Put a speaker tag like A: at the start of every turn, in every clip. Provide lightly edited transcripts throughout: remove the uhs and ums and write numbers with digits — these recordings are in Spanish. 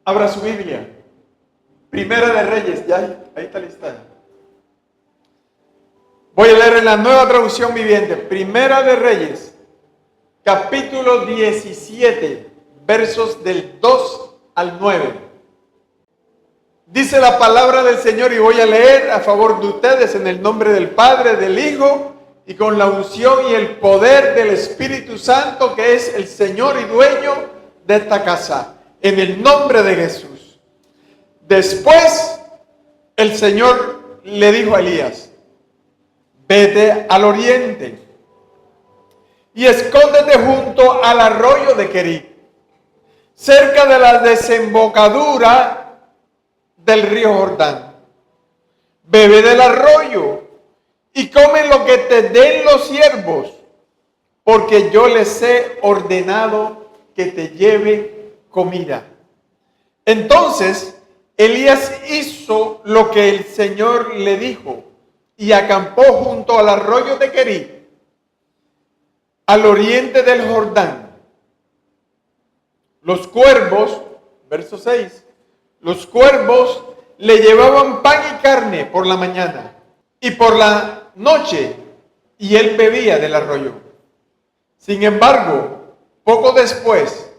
A: Abra su Biblia. Primera de Reyes, ya ahí está listada. Voy a leer en la Nueva Traducción Viviente. Primera de Reyes, capítulo 17, versos del 2 al 9. Dice la palabra del Señor y voy a leer a favor de ustedes en el nombre del Padre, del Hijo y con la unción y el poder del Espíritu Santo, que es el Señor y dueño de esta casa. En el nombre de Jesús. Después el Señor le dijo a Elías: vete al oriente y escóndete junto al arroyo de Querit, cerca de la desembocadura del río Jordán. Bebe del arroyo y come lo que te den los siervos, porque yo les he ordenado que te lleve comida. Entonces Elías hizo lo que el Señor le dijo y acampó junto al arroyo de Querit, al oriente del Jordán. Los cuervos, verso 6, los cuervos le llevaban pan y carne por la mañana y por la noche, y él bebía del arroyo. Sin embargo, poco después,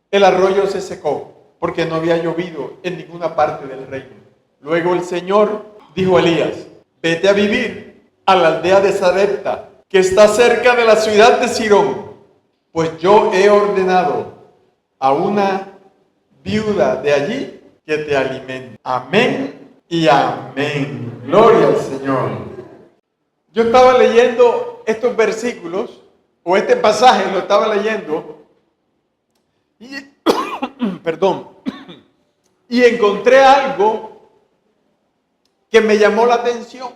A: el arroyo se secó, porque no había llovido en ninguna parte del reino. Luego el Señor dijo a Elías: vete a vivir a la aldea de Sarepta, que está cerca de la ciudad de Sirón, pues yo he ordenado a una viuda de allí que te alimente. Amén y amén. Gloria al Señor. Yo estaba leyendo estos versículos, o este pasaje lo estaba leyendo, y encontré algo que me llamó la atención.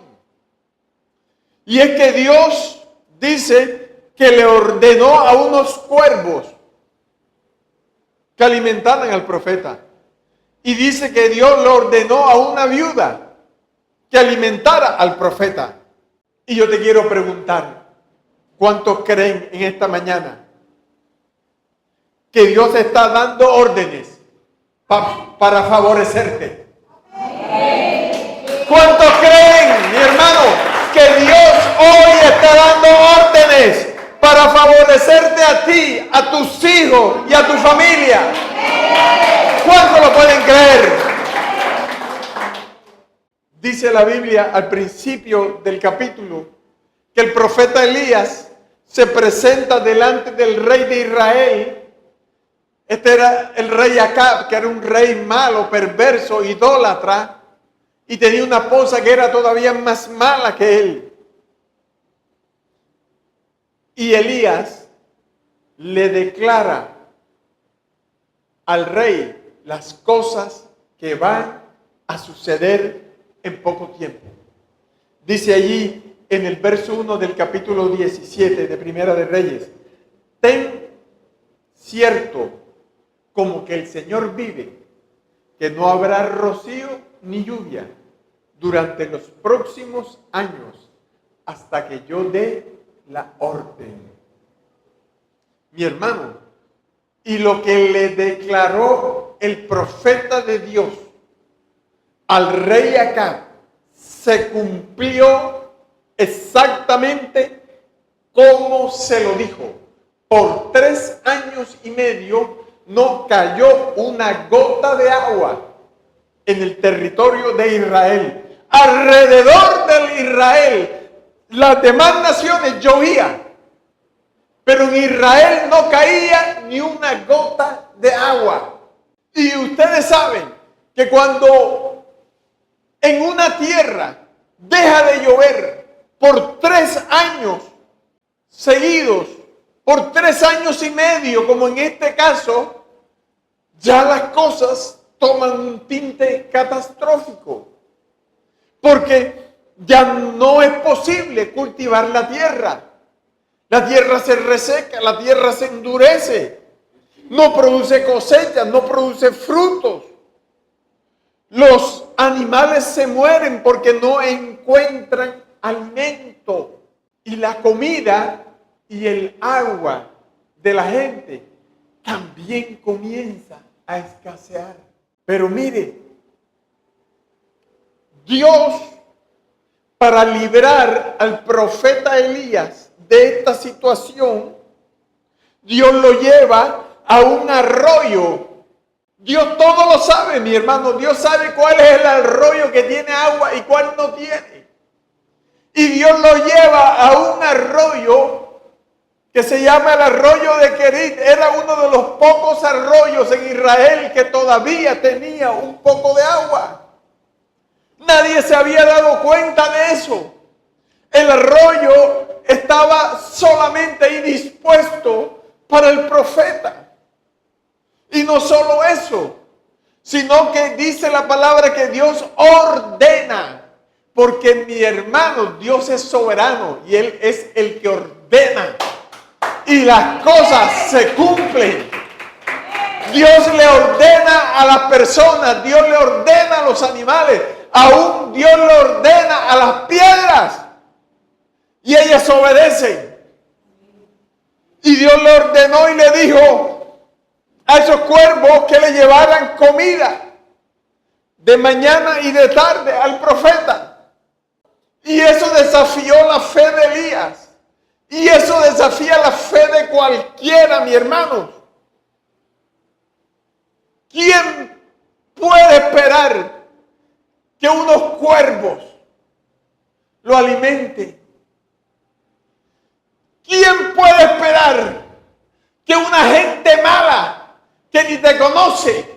A: Y es que Dios dice que le ordenó a unos cuervos que alimentaran al profeta. Y dice que Dios le ordenó a una viuda que alimentara al profeta. Y yo te quiero preguntar, ¿cuántos creen en esta mañana que Dios está dando órdenes para favorecerte? ¿Cuántos creen, mi hermano, que Dios hoy está dando órdenes para favorecerte a ti, a tus hijos y a tu familia? ¿Cuántos lo pueden creer? Dice la Biblia al principio del capítulo que el profeta Elías se presenta delante del rey de Israel. Este era el rey Acab, que era un rey malo, perverso, idólatra, y tenía una esposa que era todavía más mala que él. Y Elías le declara al rey las cosas que van a suceder en poco tiempo. Dice allí en el verso 1 del capítulo 17 de Primera de Reyes: ten cierto como que el Señor vive, que no habrá rocío ni lluvia durante los próximos años hasta que yo dé la orden. Mi hermano, y lo que le declaró el profeta de Dios al rey Acab se cumplió exactamente como se lo dijo. Por 3 años y medio no cayó una gota de agua en el territorio de Israel. Alrededor del Israel, las demás naciones llovían, pero en Israel no caía ni una gota de agua. Y ustedes saben que cuando en una tierra deja de llover por 3 años seguidos, por 3 años y medio, como en este caso, ya las cosas toman un tinte catastrófico, porque ya no es posible cultivar la tierra. La tierra se reseca, la tierra se endurece, no produce cosechas, no produce frutos. Los animales se mueren porque no encuentran alimento, y la comida y el agua de la gente también comienza a escasear. Pero mire, Dios, para librar al profeta Elías de esta situación, Dios lo lleva a un arroyo. Dios todo lo sabe, mi hermano. Dios sabe cuál es el arroyo que tiene agua y cuál no tiene. Y Dios lo lleva a un arroyo que se llama el arroyo de Querit. Era uno de los pocos arroyos en Israel que todavía tenía un poco de agua. Nadie se había dado cuenta de eso. El arroyo estaba solamente ahí dispuesto para el profeta. Y no solo eso, sino que dice la palabra que Dios ordena. Porque mi hermano, Dios es soberano y Él es el que ordena. Y las cosas se cumplen. Dios le ordena a las personas, Dios le ordena a los animales, aún Dios le ordena a las piedras. Y ellas obedecen. Y Dios le ordenó y le dijo a esos cuervos que le llevaran comida de mañana y de tarde al profeta. Y eso desafió la fe de Elías. Y eso desafía la fe de cualquiera, mi hermano. ¿Quién puede esperar que unos cuervos lo alimenten? ¿Quién puede esperar que una gente mala que ni te conoce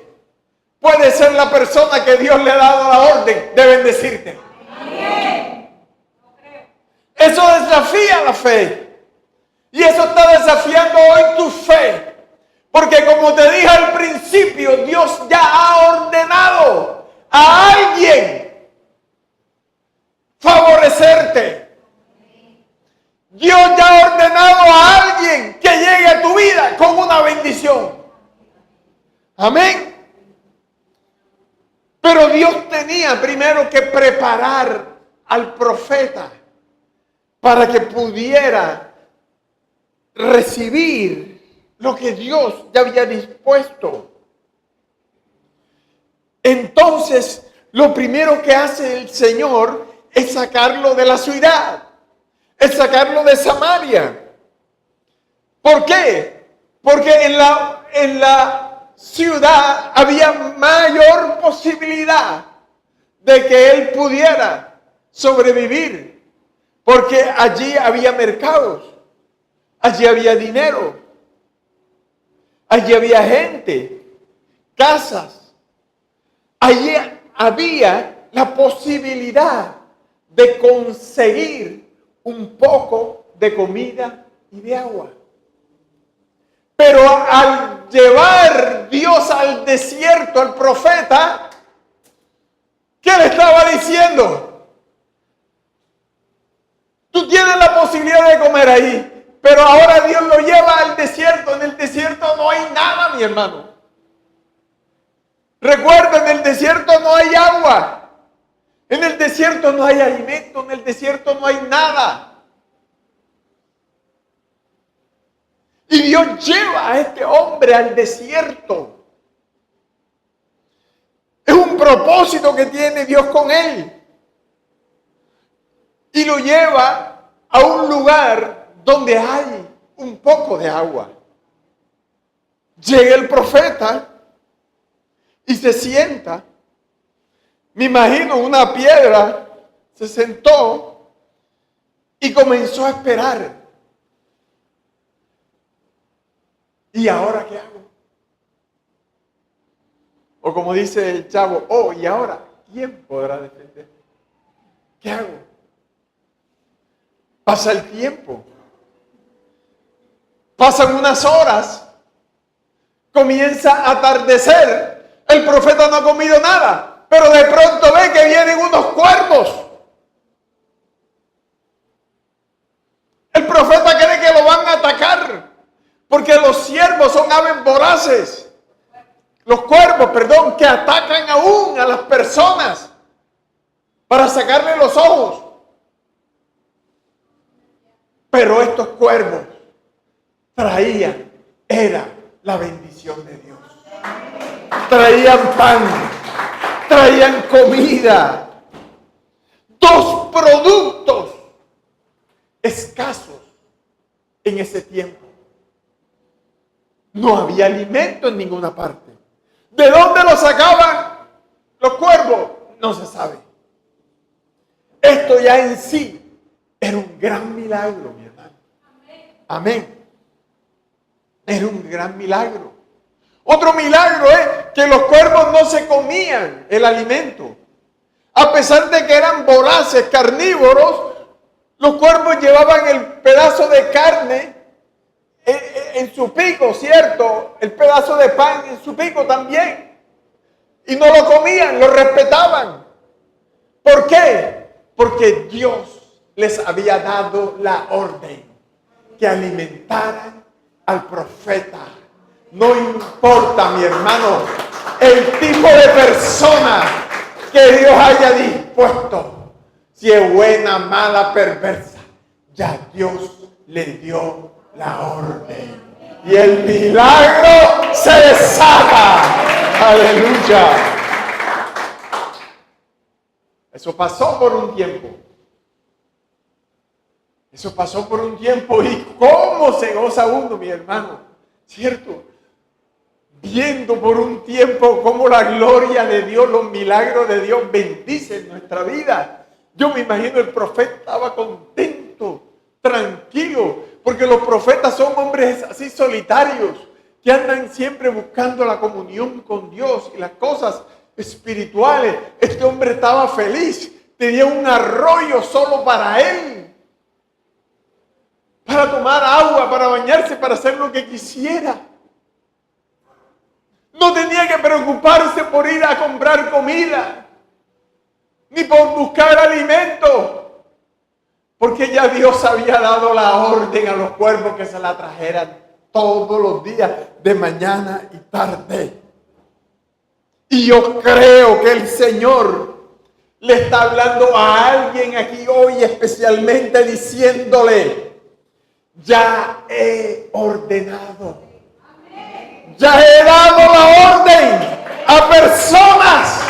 A: puede ser la persona que Dios le ha dado la orden de bendecirte? Eso desafía la fe. Y eso está desafiando hoy tu fe. Porque como te dije al principio, Dios ya ha ordenado a alguien favorecerte. Dios ya ha ordenado a alguien que llegue a tu vida con una bendición. Amén. Pero Dios tenía primero que preparar al profeta para que pudiera recibir lo que Dios ya había dispuesto. Entonces, lo primero que hace el Señor es sacarlo de la ciudad, es sacarlo de Samaria. ¿Por qué? Porque en la ciudad había mayor posibilidad de que él pudiera sobrevivir, porque allí había mercados. Allí había dinero, allí había gente, casas. Allí había la posibilidad de conseguir un poco de comida y de agua. Pero al llevar Dios al desierto al profeta, ¿qué le estaba diciendo? Tú tienes la posibilidad de comer ahí. Pero ahora Dios lo lleva al desierto. En el desierto no hay nada, mi hermano. Recuerda, en el desierto no hay agua. En el desierto no hay alimento. En el desierto no hay nada. Y Dios lleva a este hombre al desierto. Es un propósito que tiene Dios con él. Y lo lleva a un lugar donde hay un poco de agua. Llega el profeta y se sienta. Me imagino una piedra, se sentó y comenzó a esperar. ¿Y ahora qué hago? O como dice el chavo, oh, ¿y ahora quién podrá defender? ¿Qué hago? Pasa el tiempo. Pasan unas horas, comienza a atardecer, el profeta no ha comido nada, pero de pronto ve que vienen unos cuervos. El profeta cree que lo van a atacar, porque los ciervos son aves voraces. Los cuervos, perdón, que atacan aún a las personas para sacarle los ojos. Pero estos cuervos traían, era la bendición de Dios. traían pan, traían comida. Dos productos escasos en ese tiempo. No había alimento en ninguna parte. ¿De dónde lo sacaban los cuervos? No se sabe. Esto ya en sí era un gran milagro, mi hermano. Amén. Era un gran milagro. Otro milagro es que los cuervos no se comían el alimento. A pesar de que eran voraces, carnívoros, los cuervos llevaban el pedazo de carne en su pico, ¿cierto? El pedazo de pan en su pico también. Y no lo comían, lo respetaban. ¿Por qué? Porque Dios les había dado la orden que alimentaran al profeta. No importa, mi hermano, el tipo de persona que Dios haya dispuesto, si es buena, mala, perversa, ya Dios le dio la orden. Y el milagro se desata. Aleluya. Eso pasó por un tiempo. Eso pasó por un tiempo. ¿Y cómo se goza uno, mi hermano? ¿Cierto? Viendo por un tiempo cómo la gloria de Dios, los milagros de Dios bendicen nuestra vida. Yo me imagino el profeta estaba contento, tranquilo, porque los profetas son hombres así solitarios, que andan siempre buscando la comunión con Dios y las cosas espirituales. Este hombre estaba feliz, tenía un arroyo solo para él, para tomar agua, para bañarse, para hacer lo que quisiera. No tenía que preocuparse por ir a comprar comida, ni por buscar alimento, porque ya Dios había dado la orden a los cuervos que se la trajeran todos los días, de mañana y tarde. Y yo creo que el Señor le está hablando a alguien aquí hoy, especialmente diciéndole: ya he ordenado. Ya he dado la orden a personas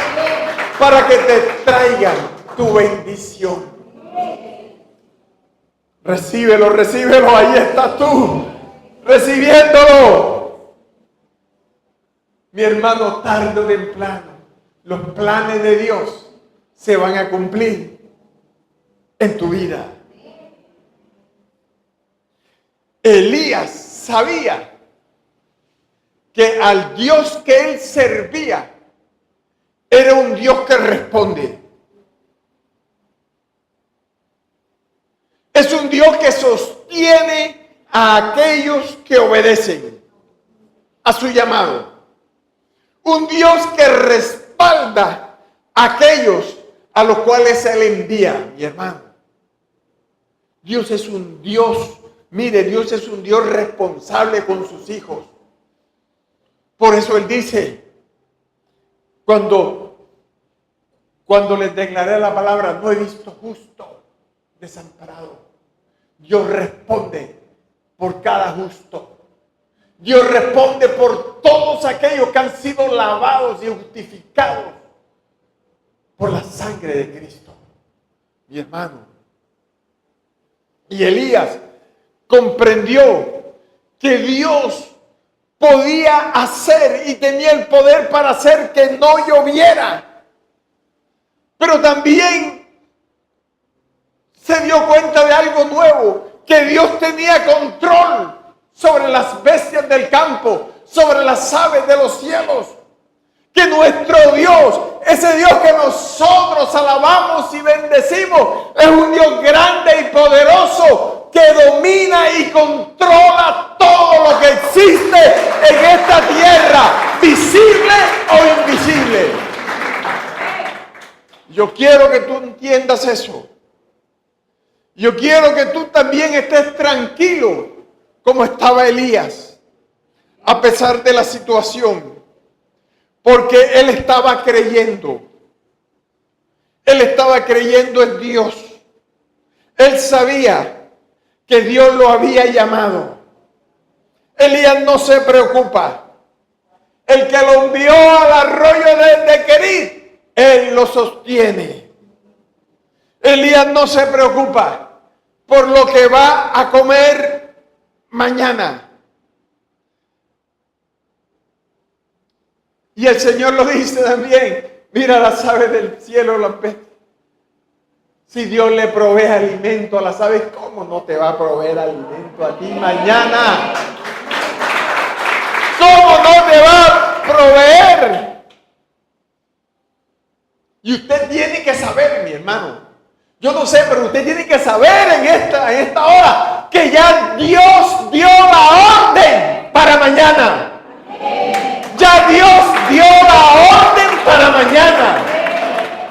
A: para que te traigan tu bendición. Recíbelo, recíbelo, ahí estás tú, recibiéndolo. Mi hermano, tarde o temprano, los planes de Dios se van a cumplir en tu vida. Elías sabía que al Dios que él servía era un Dios que responde. Es un Dios que sostiene a aquellos que obedecen a su llamado. Un Dios que respalda a aquellos a los cuales él envía, mi hermano. Dios es un Dios, mire, Dios es un Dios responsable con sus hijos. Por eso él dice, cuando les declaré la palabra, no he visto justo desamparado. Dios responde por cada justo. Dios responde por todos aquellos que han sido lavados y justificados por la sangre de Cristo, mi hermano. Y Elías comprendió que Dios podía hacer y tenía el poder para hacer que no lloviera. Pero también se dio cuenta de algo nuevo, que Dios tenía control sobre las bestias del campo, sobre las aves de los cielos. Que nuestro Dios, ese Dios que nosotros alabamos y bendecimos, es un Dios grande y poderoso que domina y controla todo lo que existe en esta tierra, visible o invisible. Yo quiero que tú entiendas eso. Yo quiero que tú también estés tranquilo como estaba Elías, a pesar de la situación. Porque él estaba creyendo. Él estaba creyendo en Dios. Él sabía que Dios lo había llamado. Elías no se preocupa. El que lo envió a arroyo de Querit, Él lo sostiene. Elías no se preocupa por lo que va a comer mañana. Y el Señor lo dice también. Mira las aves del cielo, las peces. Si Dios le provee alimento a las aves, ¿cómo no te va a proveer alimento a ti mañana? ¿Cómo no te va a proveer? Y usted tiene que saber, mi hermano. Yo no sé, pero usted tiene que saber en esta hora que ya Dios dio la orden para mañana. Ya Dios dio la orden para mañana.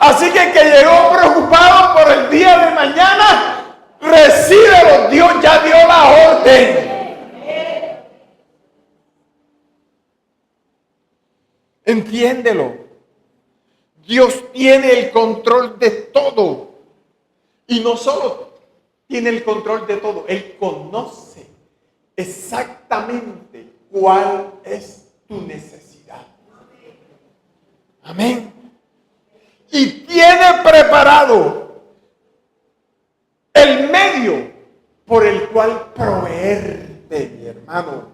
A: Así que el que llegó preocupado por el día de mañana, recíbelo. Dios ya dio la orden. Entiéndelo. Dios tiene el control de todo. Y no solo tiene el control de todo, Él conoce exactamente cuál es tu necesidad. Amén. Y tiene preparado el medio por el cual proveerte, mi hermano.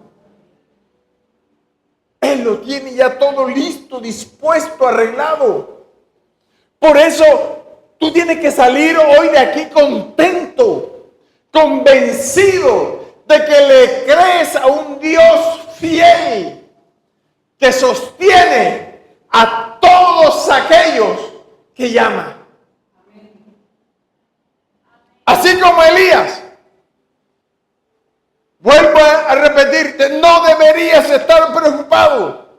A: Él lo tiene ya todo listo, dispuesto, arreglado. Por eso tú tienes que salir hoy de aquí contento, convencido de que le crees a un Dios fiel que sostiene a todos aquellos que llama. Así como Elías. Vuelvo a repetirte, no deberías estar preocupado.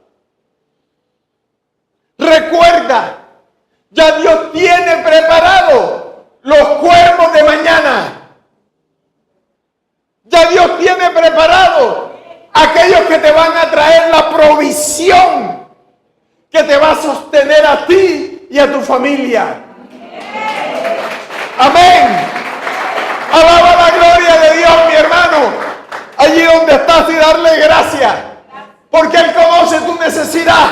A: Recuerda, ya Dios tiene preparado los cuervos de mañana. Ya Dios tiene preparado aquellos que te van a traer la provisión que te va a sostener a ti y a tu familia. Amén. Alaba la gloria de Dios, mi hermano. Allí donde estás y darle gracias. Porque Él conoce tu necesidad.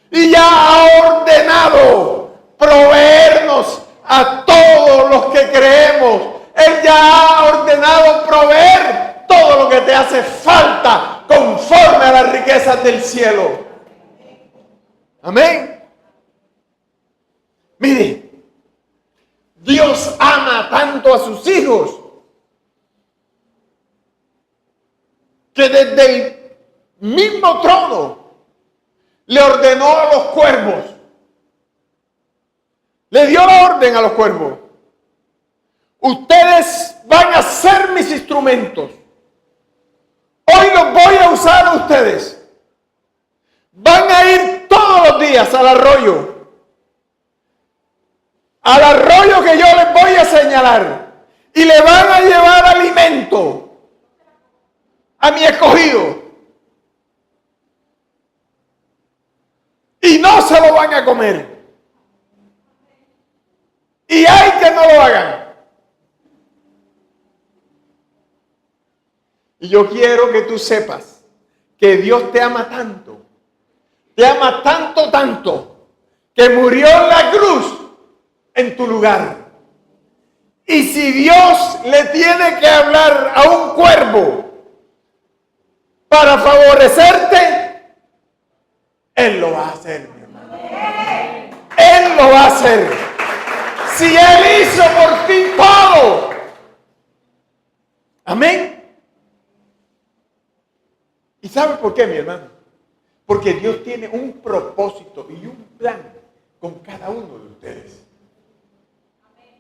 A: Y ya ha ordenado proveernos a todos los que creemos. Él ya ha ordenado proveer todo lo que te hace falta conforme a las riquezas del cielo. Amén. Mire, Dios ama tanto a sus hijos que desde el mismo trono le ordenó a los cuervos. Le dio la orden a los cuervos. Ustedes van a ser mis instrumentos. Hoy los voy a usar a ustedes. Van a ir todos los días al arroyo. Al arroyo que yo les voy a señalar. Y le van a llevar alimento a mi escogido. Y no se lo van a comer. Y hay que no lo hagan. Y yo quiero que tú sepas que Dios te ama tanto. Te ama tanto, tanto, que murió en la cruz en tu lugar. Y si Dios le tiene que hablar a un cuervo para favorecerte, Él lo va a hacer, mi hermano. Él lo va a hacer. Si Él hizo por ti todo. Amén. ¿Y sabe por qué, mi hermano? Porque Dios tiene un propósito y un plan con cada uno de ustedes.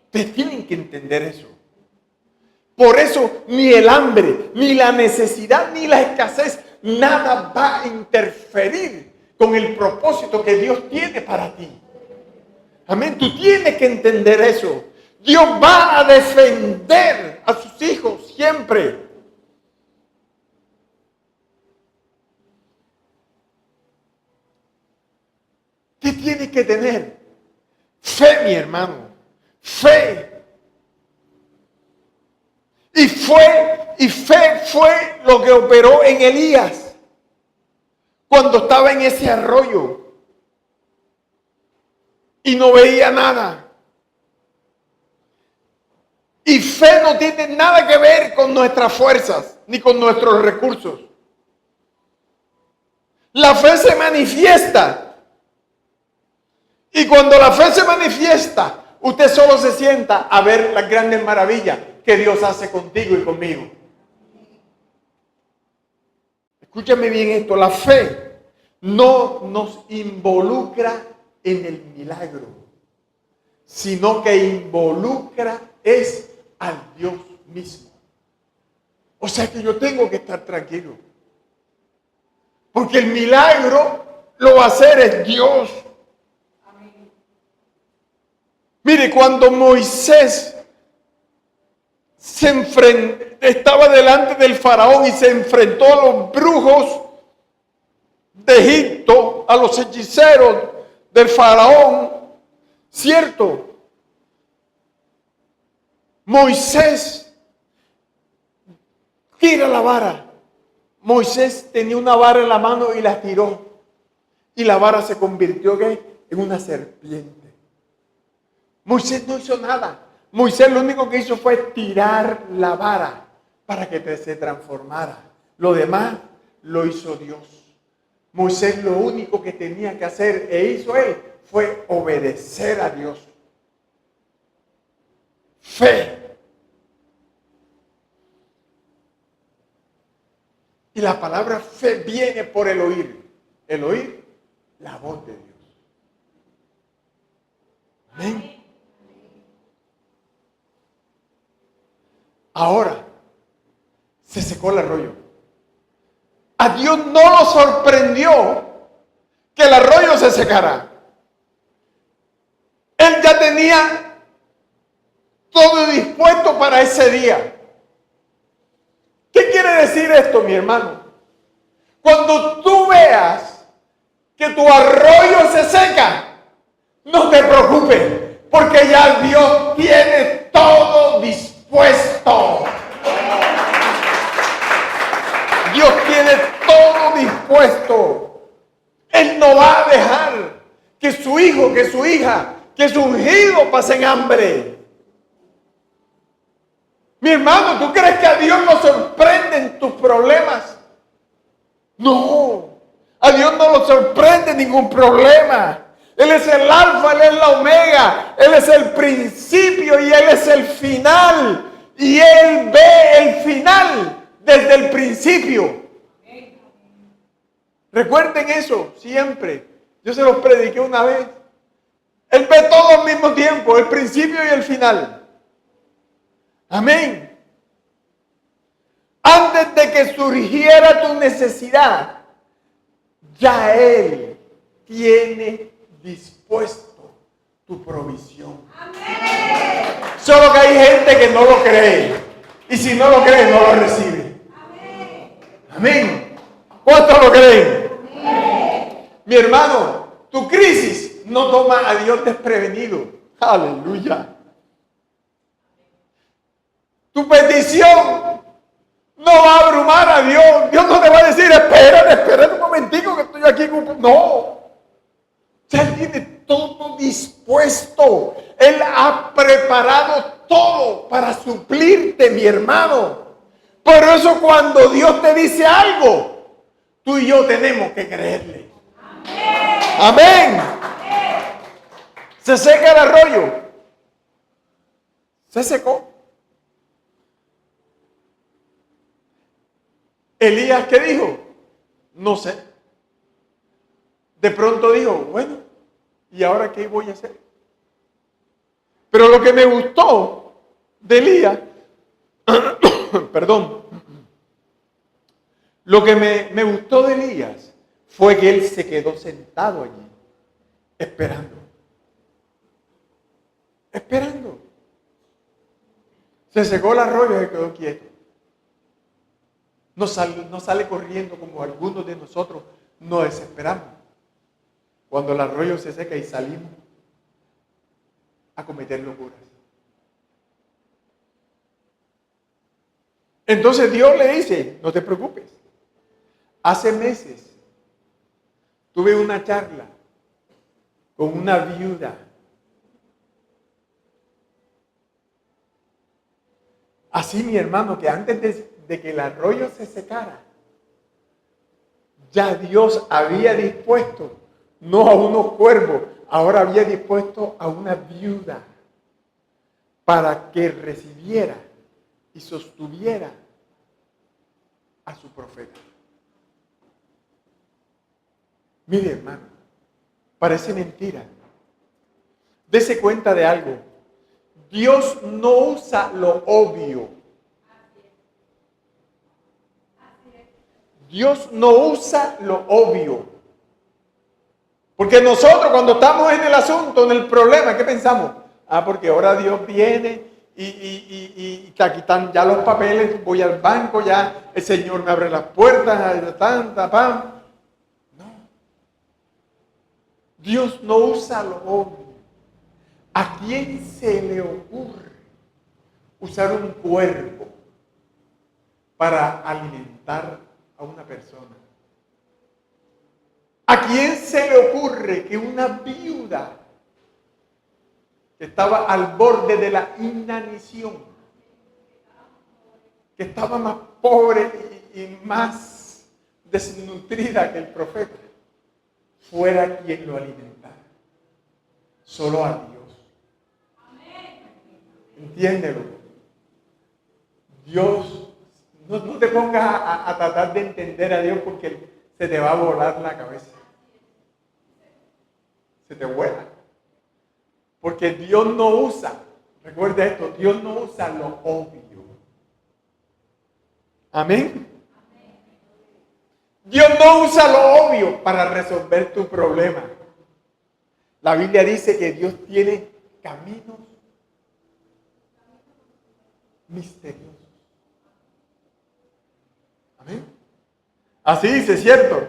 A: Ustedes tienen que entender eso. Por eso ni el hambre, ni la necesidad, ni la escasez, nada va a interferir con el propósito que Dios tiene para ti. Amén. Tú tienes que entender eso. Dios va a defender a sus hijos siempre. ¿Qué tienes que tener? Fe, mi hermano. Fe. Y fe fue lo que operó en Elías cuando estaba en ese arroyo. y no veía nada. Y fe no tiene nada que ver con nuestras fuerzas ni con nuestros recursos. La fe se manifiesta. Y cuando la fe se manifiesta, usted solo se sienta a ver las grandes maravillas que Dios hace contigo y conmigo. Escúchame bien esto, la fe no nos involucra en el milagro, sino que involucra es al Dios mismo. O sea que yo tengo que estar tranquilo, porque el milagro lo va a hacer es Dios. Mire, cuando Moisés estaba delante del faraón y se enfrentó a los brujos de Egipto, a los hechiceros del faraón, ¿cierto? Moisés tira la vara. Moisés tenía una vara en la mano y la tiró. Y la vara se convirtió en una serpiente. Moisés no hizo nada. Moisés lo único que hizo fue tirar la vara para que se transformara. Lo demás lo hizo Dios. Moisés lo único que tenía que hacer e hizo él fue obedecer a Dios. Fe. Y la palabra fe viene por el oír. El oír la voz de Dios. Amén. Ahora, se secó el arroyo. A Dios no lo sorprendió que el arroyo se secara. Él ya tenía todo dispuesto para ese día. ¿Qué quiere decir esto, mi hermano? Cuando tú veas que tu arroyo se seca, no te preocupes, porque ya Dios tiene todo dispuesto. Dios tiene todo dispuesto. Él no va a dejar que su hijo, que su hija, que su ungido pasen hambre. Mi hermano, ¿tú crees que a Dios lo sorprenden tus problemas? No, a Dios no lo sorprende ningún problema. Él es el alfa, Él es la omega, Él es el principio y Él es el final. Y Él ve el final desde el principio. Recuerden eso siempre. Yo se los prediqué una vez. Él ve todo al mismo tiempo, el principio y el final. Amén. Antes de que surgiera tu necesidad, ya Él tiene dispuesto tu provisión. Amén. Solo que hay gente que no lo cree. Y si no lo cree, no lo recibe. Amén. Amén. ¿Cuántos lo creen? Amén. Mi hermano, tu crisis no toma a Dios desprevenido. Aleluya. Tu petición no va a abrumar a Dios. Dios no te va a decir, espera un momentico que estoy aquí. No. Ya Él tiene todo dispuesto. Él ha preparado todo para suplirte, mi hermano. Por eso cuando Dios te dice algo, tú y yo tenemos que creerle. Amén. Amén. Se seca el arroyo. Se secó. Elías, ¿qué dijo? No sé. De pronto dijo, bueno, ¿y ahora qué voy a hacer? Pero lo que me gustó de Elías, perdón, lo que me gustó de Elías fue que él se quedó sentado allí, esperando. Esperando. Se secó el arroyo y se quedó quieto. No sale corriendo como algunos de nosotros nos desesperamos cuando el arroyo se seca y salimos a cometer locuras. Entonces Dios le dice, no te preocupes. Hace meses tuve una charla con una viuda Así, mi hermano, que antes de que el arroyo se secara, ya Dios había dispuesto, no a unos cuervos, ahora había dispuesto a una viuda para que recibiera y sostuviera a su profeta. Mire, hermano, parece mentira. Dese cuenta de algo. Dios no usa lo obvio. Dios no usa lo obvio. Porque nosotros cuando estamos en el asunto, en el problema, ¿qué pensamos? Porque ahora Dios viene y aquí están ya los papeles, voy al banco, ya el Señor me abre las puertas, pam. No. Dios no usa lo obvio. ¿A quién se le ocurre usar un cuerpo para alimentar a una persona? ¿A quién se le ocurre que una viuda que estaba al borde de la inanición, que estaba más pobre y más desnutrida que el profeta, fuera quien lo alimentara? Solo a Dios. Entiéndelo. Dios, no te pongas a tratar de entender a Dios porque se te va a volar la cabeza. Se te vuela. Porque Dios no usa, recuerda esto, Dios no usa lo obvio. Amén. Dios no usa lo obvio para resolver tu problema. La Biblia dice que Dios tiene caminos misteriosos. Amén. Así dice, ¿cierto?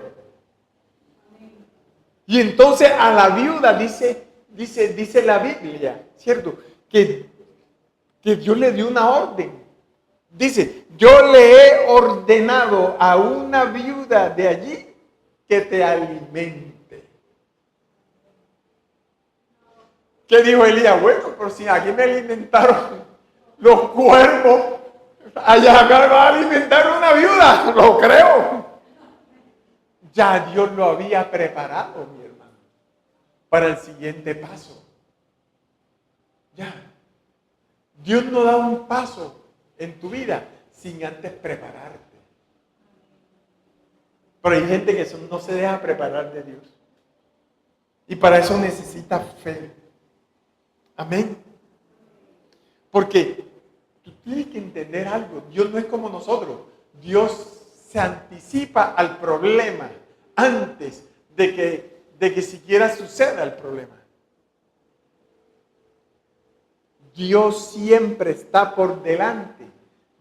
A: Y entonces a la viuda dice la Biblia, ¿cierto? Que Dios le dio una orden. Dice, yo le he ordenado a una viuda de allí que te alimente. ¿Qué dijo Elías? Bueno, pero si aquí me alimentaron los cuervos, allá me va a alimentar una viuda, lo creo. Ya Dios lo había preparado, mi hermano, para el siguiente paso. Ya. Dios no da un paso en tu vida sin antes prepararte. Pero hay gente que no se deja preparar de Dios. Y para eso necesita fe. Amén. Porque tú tienes que entender algo. Dios no es como nosotros. Dios se anticipa al problema antes de que siquiera suceda el problema. Dios siempre está por delante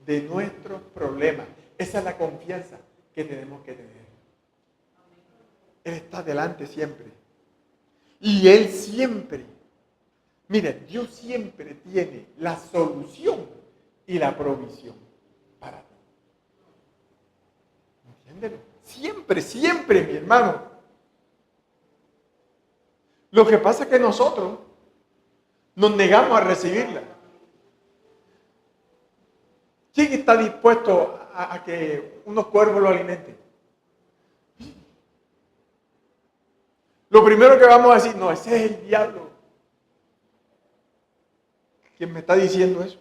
A: de nuestros problemas. Esa es la confianza que tenemos que tener. Él está delante siempre. Y Él siempre, mire, Dios siempre tiene la solución y la provisión para ti. ¿Entiéndelo? Siempre, mi hermano. Lo que pasa es que nosotros nos negamos a recibirla. ¿Quién está dispuesto a que unos cuervos lo alimenten? Lo primero que vamos a decir, no, ese es el diablo. ¿Quién me está diciendo eso?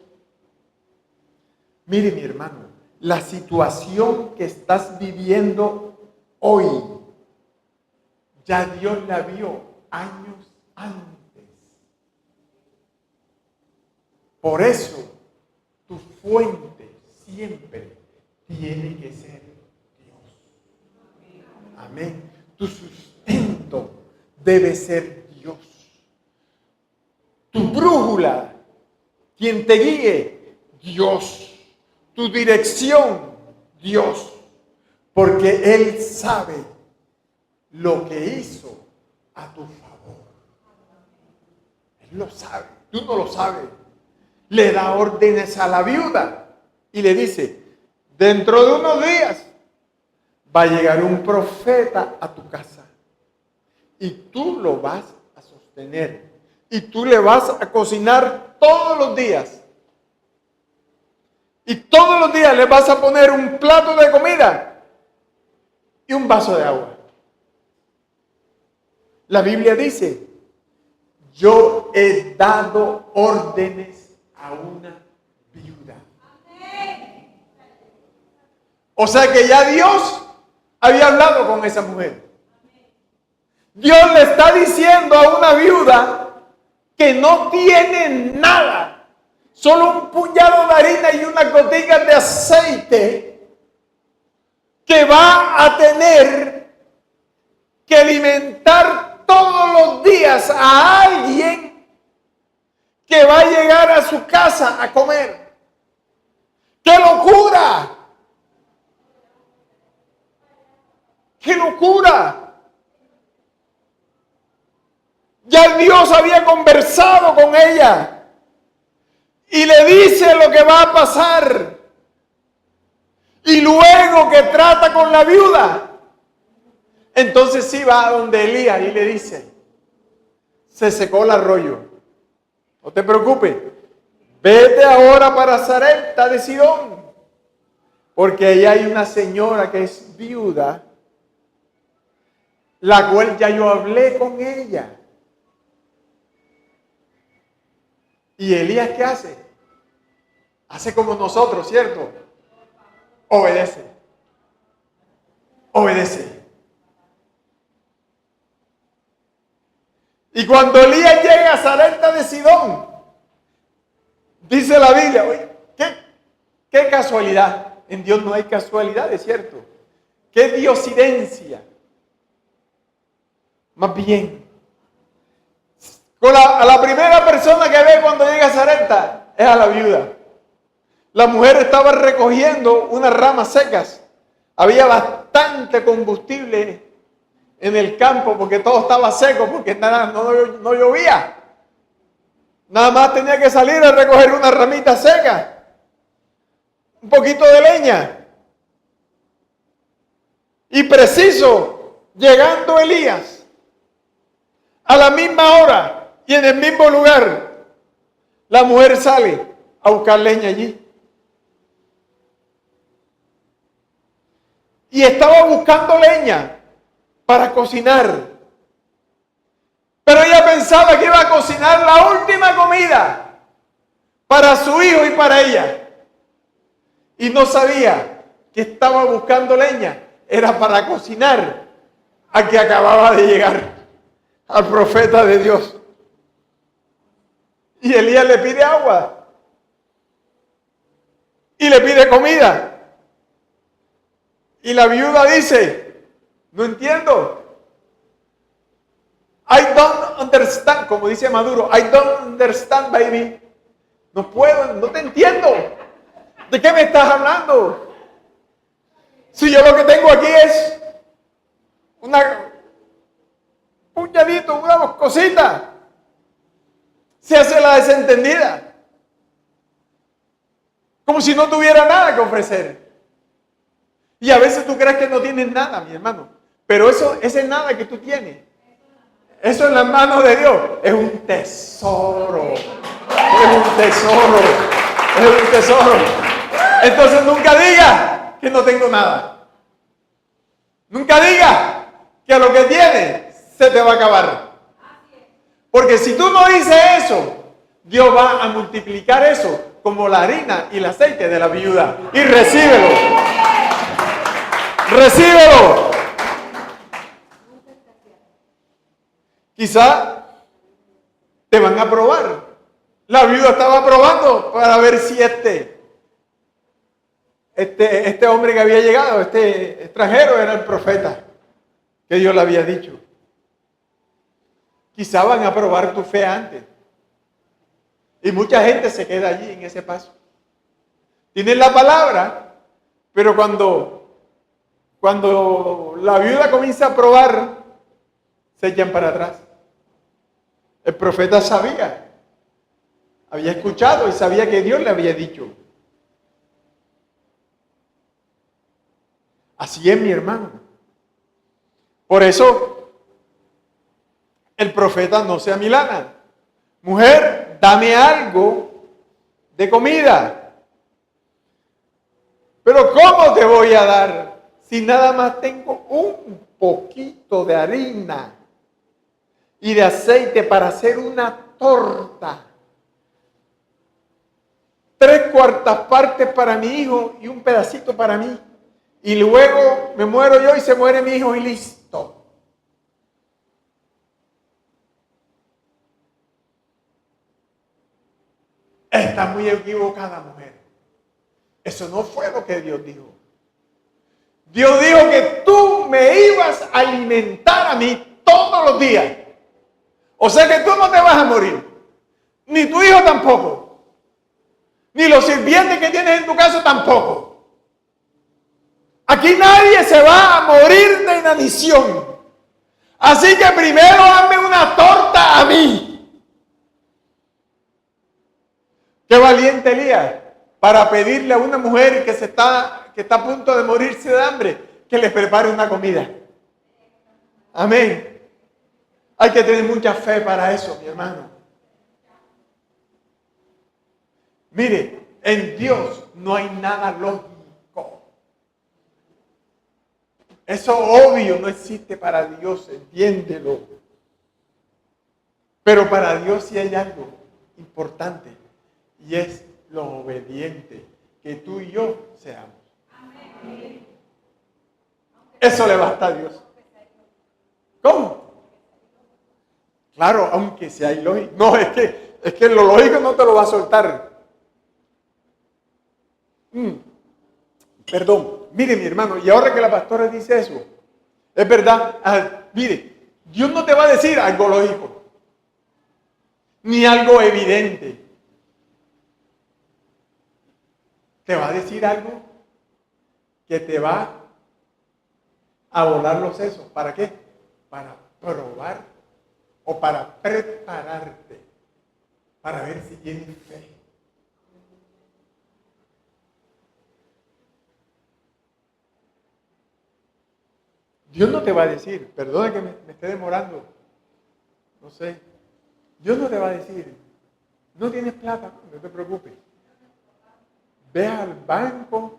A: Mire, mi hermano, la situación que estás viviendo hoy, ya Dios la vio años antes. Por eso, tu fuente siempre tiene que ser Dios. Amén. Tu sustento debe ser Dios. Tu brújula, quien te guíe, Dios. Tu dirección, Dios. Porque Él sabe lo que hizo a tu favor. Él lo sabe, tú no lo sabes. Le da órdenes a la viuda y le dice, dentro de unos días va a llegar un profeta a tu casa y tú lo vas a sostener y tú le vas a cocinar todos los días. Y todos los días le vas a poner un plato de comida y un vaso de agua. La Biblia dice, yo he dado órdenes a una viuda. O sea que ya Dios había hablado con esa mujer. Dios le está diciendo a una viuda que no tiene nada, solo un puñado de harina y unas gotitas de aceite, que va a tener que alimentar todos los días a alguien que va a llegar a su casa a comer. ¡Qué locura! ¡Qué locura! Ya Dios había conversado con ella y le dice lo que va a pasar. Y luego que trata con la viuda, entonces sí va a donde Elías y le dice, se secó el arroyo, no te preocupes, vete ahora para Sarepta de Sidón, porque ahí hay una señora que es viuda, la cual ya yo hablé con ella. ¿Y Elías qué hace? Hace como nosotros, ¿cierto? Obedece. Obedece. Y cuando Elías llega a Sarepta de Sidón, dice la Biblia, oye, qué casualidad. En Dios no hay casualidades, ¿cierto? Qué diosidencia. Más bien, a la primera persona que ve cuando llega a Sarepta es a la viuda. La mujer estaba recogiendo unas ramas secas. Había bastante combustible en el campo porque todo estaba seco, porque nada, no llovía. Nada más tenía que salir a recoger una ramita seca, un poquito de leña. Y preciso, llegando Elías, a la misma hora y en el mismo lugar, la mujer sale a buscar leña allí. Y estaba buscando leña para cocinar. Pero ella pensaba que iba a cocinar la última comida para su hijo y para ella. Y no sabía que estaba buscando leña. Era para cocinar a que acababa de llegar, al profeta de Dios. Y Elías le pide agua. Y le pide comida. Y la viuda dice, no entiendo. I don't understand, como dice Maduro, I don't understand, baby. No puedo, no te entiendo. ¿De qué me estás hablando? Si yo lo que tengo aquí es un puñadito, una cosita. Se hace la desentendida. Como si no tuviera nada que ofrecer. Y a veces tú crees que no tienes nada, mi hermano. Pero ese nada que tú tienes, eso en las manos de Dios es un tesoro. Es un tesoro. Es un tesoro. Entonces nunca digas que no tengo nada. Nunca digas que a lo que tienes se te va a acabar. Porque si tú no dices eso, Dios va a multiplicar eso como la harina y el aceite de la viuda. Y recíbelo. Recíbelo. Quizá te van a probar. La viuda estaba probando para ver si este hombre que había llegado, este extranjero, era el profeta que Dios le había dicho. Quizá van a probar tu fe antes. Y mucha gente se queda allí en ese paso. Tienen la palabra, pero cuando la viuda comienza a probar, se echan para atrás. El profeta sabía, había escuchado y sabía que Dios le había dicho. Así es, mi hermano. Por eso, el profeta no se amilana. Mujer, dame algo de comida. Pero ¿cómo te voy a dar si nada más tengo un poquito de harina y de aceite para hacer una torta? 3/4 partes para mi hijo y un pedacito para mí. Y luego me muero yo y se muere mi hijo y listo. Está muy equivocada, mujer. Eso no fue lo que Dios dijo. Dios dijo que tú me ibas a alimentar a mí todos los días. O sea que tú no te vas a morir. Ni tu hijo tampoco. Ni los sirvientes que tienes en tu casa tampoco. Aquí nadie se va a morir de inanición. Así que primero hazme una torta a mí. Qué valiente Elías para pedirle a una mujer que está a punto de morirse de hambre que le prepare una comida. Amén. Hay que tener mucha fe para eso, mi hermano. Mire, en Dios no hay nada lógico. Eso obvio no existe para Dios, entiéndelo. Pero para Dios sí hay algo importante y es lo obediente que tú y yo seamos. Amén. Eso le basta a Dios. ¿Cómo? Claro, aunque sea ilógico. No, es que lo lógico no te lo va a soltar. Perdón, mire mi hermano, y ahora que la pastora dice eso, es verdad, mire, Dios no te va a decir algo lógico, ni algo evidente. Te va a decir algo que te va a volar los sesos. ¿Para qué? Para probar o para prepararte, para ver si tienes fe. Dios no te va a decir, perdona que me esté demorando, no sé, Dios no te va a decir, no tienes plata, no te preocupes. Ve al banco,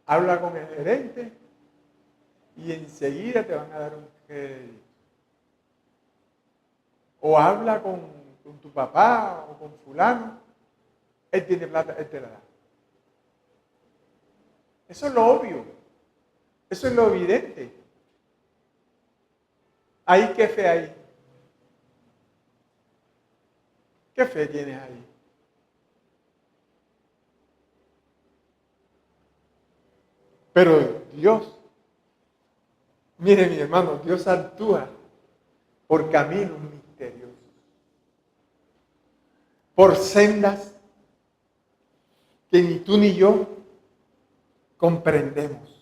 A: habla con el gerente y enseguida te van a dar un crédito. O habla con tu papá o con fulano, él tiene plata, él te la da. Eso es lo obvio, eso es lo evidente. ¿Ahí qué fe hay? ¿Qué fe tienes ahí? Pero Dios, mire mi hermano, Dios actúa por caminos misteriosos, por sendas que ni tú ni yo comprendemos.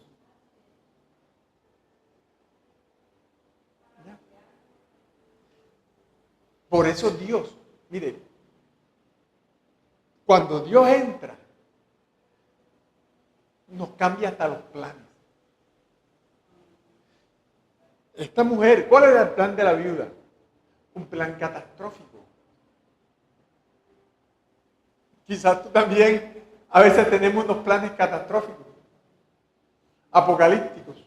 A: Por eso Dios, mire, cuando Dios entra, nos cambia hasta los planes. Esta mujer, ¿cuál era el plan de la viuda? Un plan catastrófico. Quizás tú también a veces tenemos unos planes catastróficos, apocalípticos.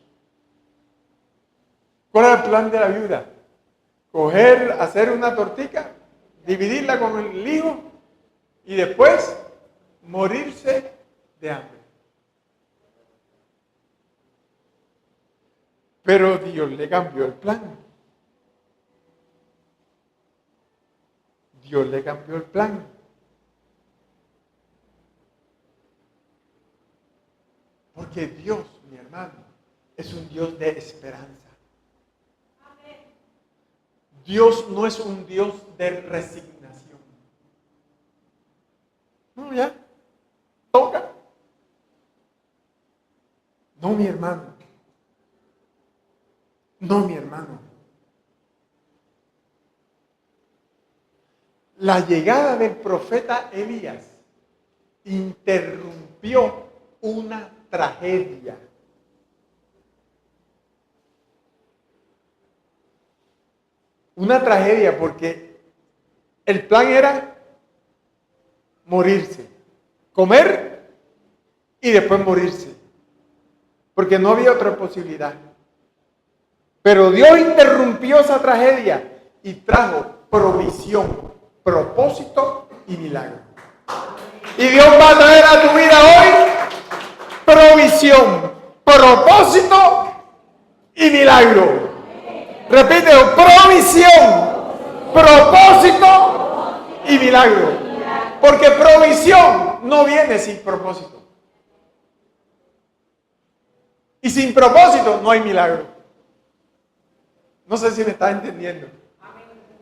A: ¿Cuál era el plan de la viuda? Coger, hacer una tortica, dividirla con el hijo y después morirse de hambre. Pero Dios le cambió el plan. Dios le cambió el plan. Porque Dios, mi hermano, es un Dios de esperanza. Dios no es un Dios de resignación. No, ya, toca. No, mi hermano. No, mi hermano. La llegada del profeta Elías interrumpió una tragedia. Una tragedia porque el plan era morirse, comer y después morirse, porque no había otra posibilidad. Pero Dios interrumpió esa tragedia y trajo provisión, propósito y milagro. Y Dios va a traer a tu vida hoy provisión, propósito y milagro. Repite, provisión, propósito y milagro. Porque provisión no viene sin propósito. Y sin propósito no hay milagro. No sé si me está entendiendo.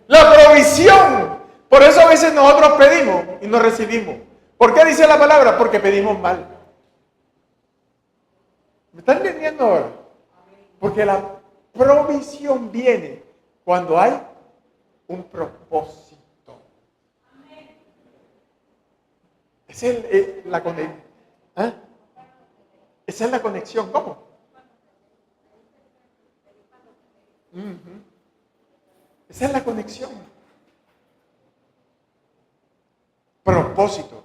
A: La provisión. Por eso a veces nosotros pedimos y no recibimos. ¿Por qué dice la palabra? Porque pedimos mal. ¿Me está entendiendo ahora? Porque la provisión viene cuando hay un propósito. Esa es la conexión. ¿Ah? Esa es la conexión. ¿Cómo? Esa es la conexión. Propósito.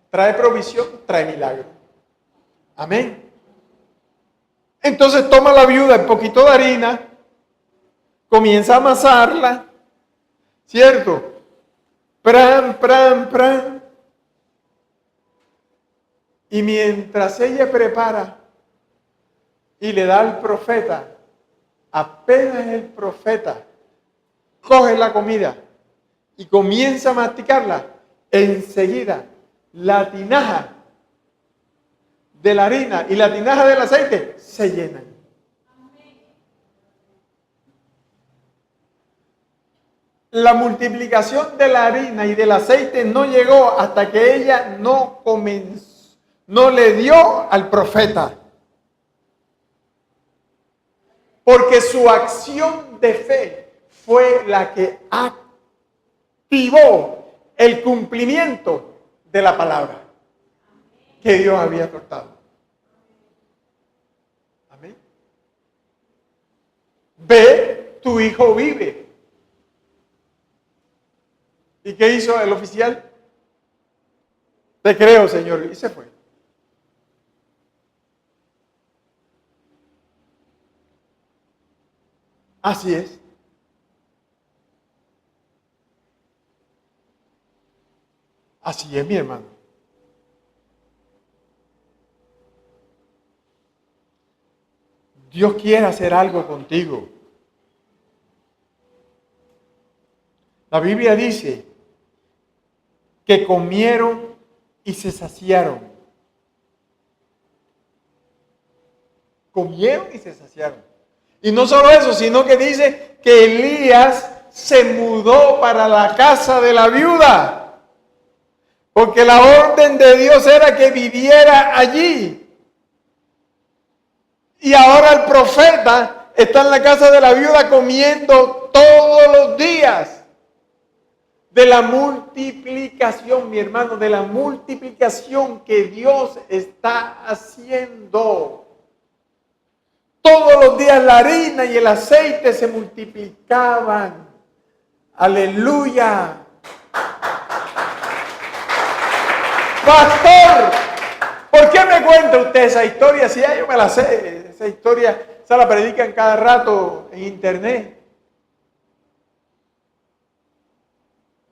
A: Trae provisión, trae milagro. Amén. Entonces toma la viuda un poquito de harina, comienza a amasarla, ¿cierto? Pran, pran, pran. Y mientras ella prepara y le da al profeta, apenas el profeta coge la comida y comienza a masticarla, enseguida la tinaja de la harina y la tinaja del aceite se llenan. La multiplicación de la harina y del aceite no llegó hasta que ella no comenzó, no le dio al profeta. Porque su acción de fe fue la que activó el cumplimiento de la palabra que Dios había tratado. Amén. Ve, tu hijo vive. ¿Y qué hizo el oficial? Te creo, Señor. Y se fue. Así es. Así es, mi hermano. Dios quiere hacer algo contigo. La Biblia dice que comieron y se saciaron. Comieron y se saciaron. Y no solo eso, sino que dice que Elías se mudó para la casa de la viuda. Porque la orden de Dios era que viviera allí. Y ahora el profeta está en la casa de la viuda comiendo todos los días. De la multiplicación, mi hermano, de la multiplicación que Dios está haciendo. Todos los días la harina y el aceite se multiplicaban. Aleluya. Pastor, ¿por qué me cuenta usted esa historia? Si ya yo me la sé, esa historia se la predican cada rato en internet.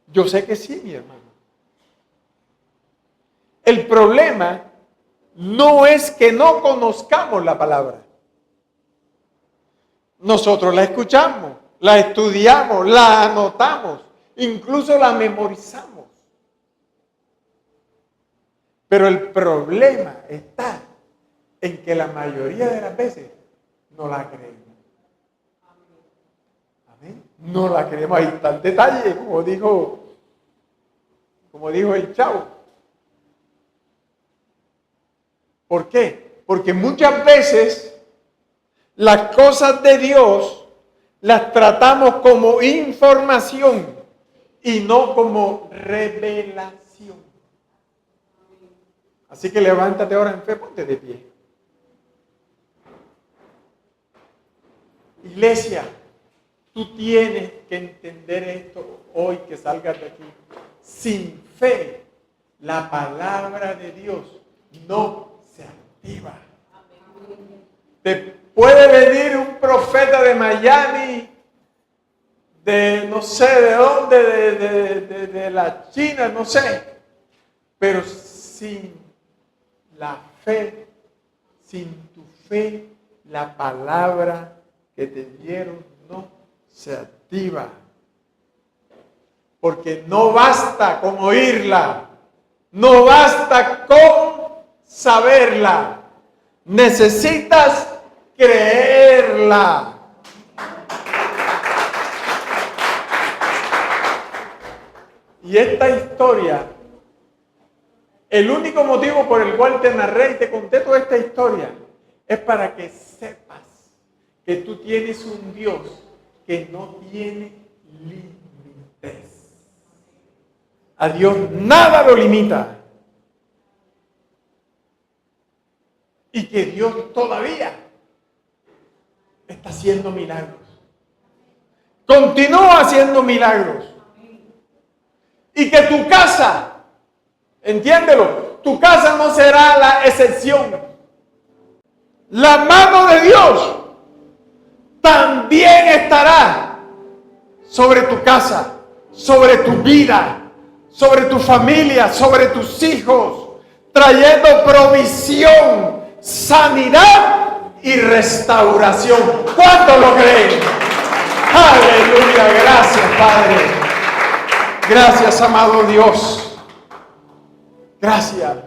A: Yo sé que sí, mi hermano. El problema no es que no conozcamos la palabra. Nosotros la escuchamos, la estudiamos, la anotamos, incluso la memorizamos. Pero el problema está en que la mayoría de las veces no la creemos. Amén. No la creemos. Ahí está el detalle, como dijo el chavo. ¿Por qué? Porque muchas veces las cosas de Dios las tratamos como información y no como revelación. Así que levántate ahora en fe, ponte de pie. Iglesia, tú tienes que entender esto hoy que salgas de aquí. Sin fe, la palabra de Dios no se activa. Te puede venir un profeta de Miami, de no sé de dónde, de la China, no sé, pero sin la fe, sin tu fe, la palabra que te dieron no se activa. Porque no basta con oírla, no basta con saberla, necesitas creerla. Y esta historia, el único motivo por el cual te narré y te conté toda esta historia, es para que sepas que tú tienes un Dios que no tiene límites. A Dios nada lo limita. Y que Dios todavía está haciendo milagros. Continúa haciendo milagros. Y que tu casa, entiéndelo, tu casa no será la excepción. La mano de Dios también estará sobre tu casa, sobre tu vida, sobre tu familia, sobre tus hijos, trayendo provisión, sanidad y restauración. ¿Cuántos lo creen? Aleluya, gracias Padre. Gracias, amado Dios. Gracias.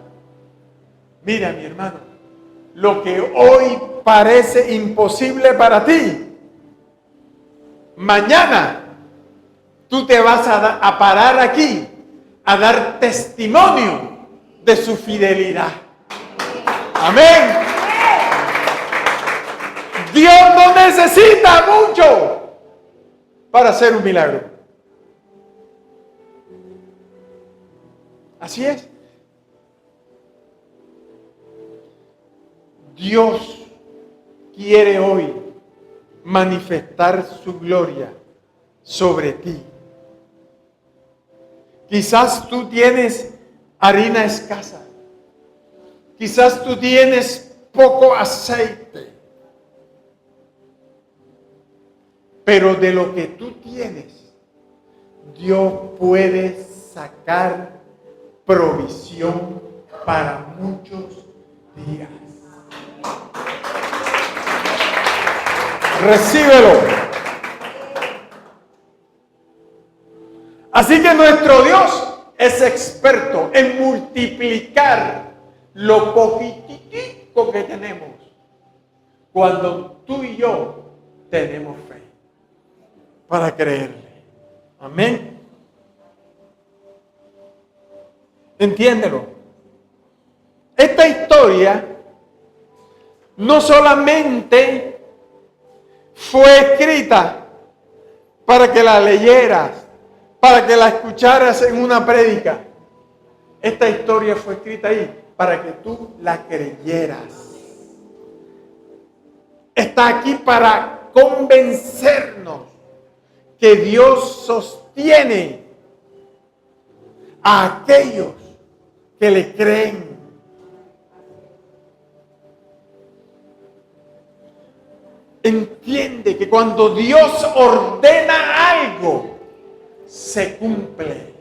A: Mira, mi hermano, lo que hoy parece imposible para ti, mañana tú te vas a parar aquí a dar testimonio de su fidelidad. Amén. Dios no necesita mucho para hacer un milagro. Así es. Dios quiere hoy manifestar su gloria sobre ti. Quizás tú tienes harina escasa. Quizás tú tienes poco aceite. Pero de lo que tú tienes, Dios puede sacar provisión para muchos días. Recíbelo. Así que nuestro Dios es experto en multiplicar lo poquitico que tenemos cuando tú y yo tenemos fe para creerle. Amén. Entiéndelo. Esta historia no solamente fue escrita para que la leyeras, para que la escucharas en una prédica. Esta historia fue escrita ahí para que tú la creyeras. Está aquí para convencernos que Dios sostiene a aquellos que le creen. Entiende que cuando Dios ordena algo, se cumple.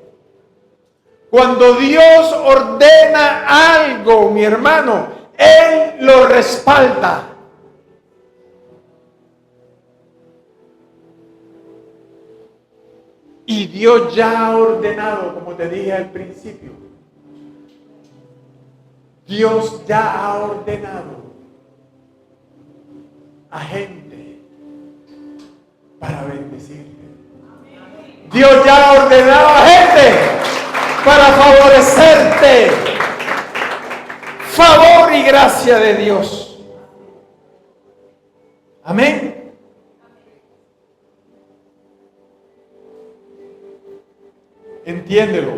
A: Cuando Dios ordena algo, mi hermano, Él lo respalda. Y Dios ya ha ordenado, como te dije al principio, Dios ya ha ordenado a gente para bendecirte. Dios ya ha ordenado a gente para favorecerte. Favor y gracia de Dios. Amén. Entiéndelo.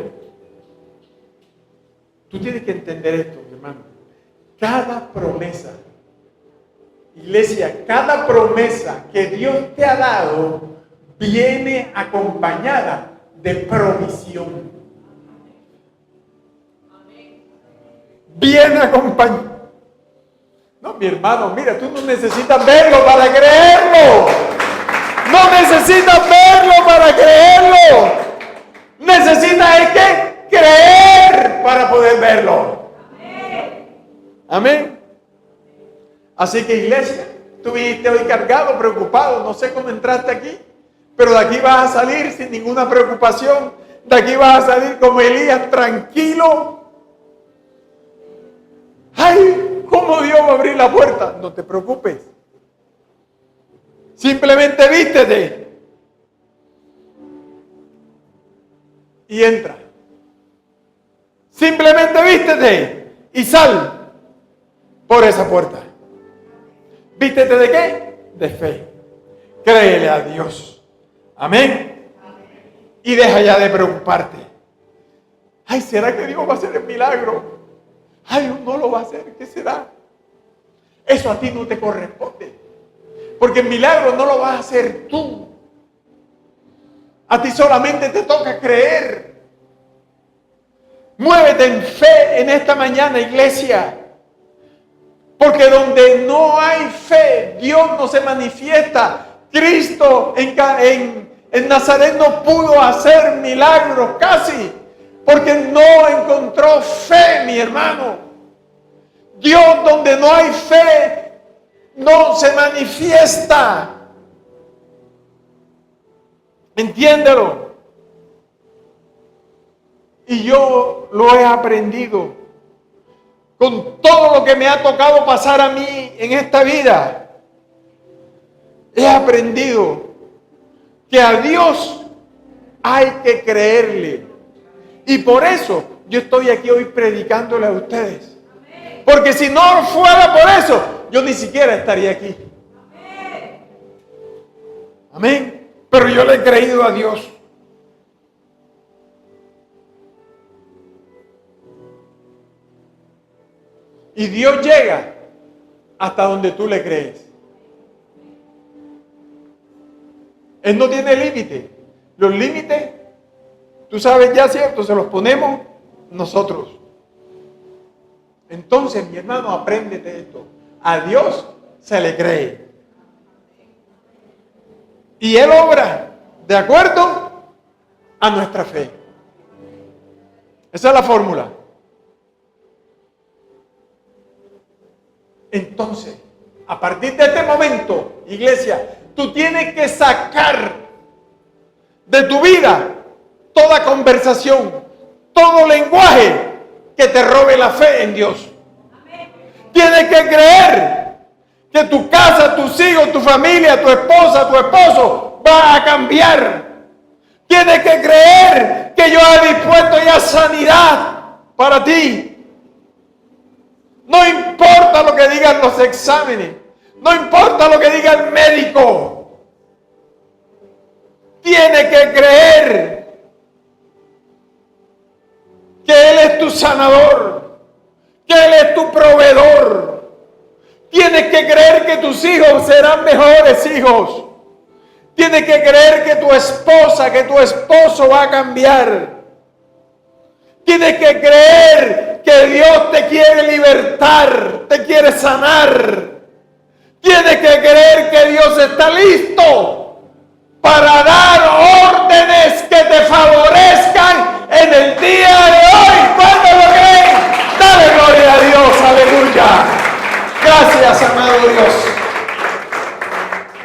A: Tú tienes que entender esto, mi hermano. Cada promesa, iglesia, cada promesa que Dios te ha dado viene acompañada de provisión. Viene acompañada. No, mi hermano, mira, tú no necesitas verlo para creerlo. No necesitas verlo para creerlo. Necesitas es que creer para poder verlo. Amén. Así que, iglesia, tú viniste hoy cargado, preocupado, no sé cómo entraste aquí, pero de aquí vas a salir sin ninguna preocupación. De aquí vas a salir como Elías, tranquilo. Ay, ¿cómo Dios va a abrir la puerta? No te preocupes. Simplemente vístete y entra. Simplemente vístete y sal por esa puerta. ¿Vístete de qué? De fe. Créele a Dios. Amén. Y deja ya de preocuparte. Ay, ¿será que Dios va a hacer el milagro? Ay, no lo va a hacer. ¿Qué será? Eso a ti no te corresponde. Porque el milagro no lo vas a hacer tú. A ti solamente te toca creer. Muévete en fe en esta mañana, iglesia. Porque donde no hay fe, Dios no se manifiesta. Cristo en Nazaret no pudo hacer milagros casi. Porque no encontró fe, mi hermano. Dios donde no hay fe no se manifiesta. Entiéndelo. Y yo lo he aprendido con todo lo que me ha tocado pasar a mí en esta vida. He aprendido que a Dios hay que creerle. Y por eso yo estoy aquí hoy predicándole a ustedes. Porque si no fuera por eso, yo ni siquiera estaría aquí. Amén. Pero yo le he creído a Dios. Y Dios llega hasta donde tú le crees. Él no tiene límite. Los límites, tú sabes ya, ¿cierto? Se los ponemos nosotros. Entonces, mi hermano, apréndete esto. A Dios se le cree. Y Él obra de acuerdo a nuestra fe. Esa es la fórmula. Entonces, a partir de este momento, iglesia, tú tienes que sacar de tu vida toda conversación, todo lenguaje que te robe la fe en Dios. Tienes que creer que tu casa, tus hijos, tu familia, tu esposa, tu esposo va a cambiar. Tienes que creer que yo he dispuesto ya sanidad para ti. No importa lo que digan los exámenes. No importa lo que diga el médico. Tienes que creer que Él es tu sanador, que Él es tu proveedor. Tienes que creer que tus hijos serán mejores hijos. Tienes que creer que tu esposa, que tu esposo va a cambiar. Tienes que creer que Dios te quiere libertar, te quiere sanar. Tienes que creer que Dios está listo para dar órdenes que te favorezcan en el día de hoy. ¿Cuándo lo creen? Dale gloria a Dios, aleluya. Gracias, amado Dios.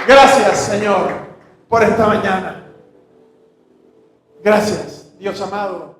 A: Gracias, Señor, por esta mañana. Gracias, Dios amado.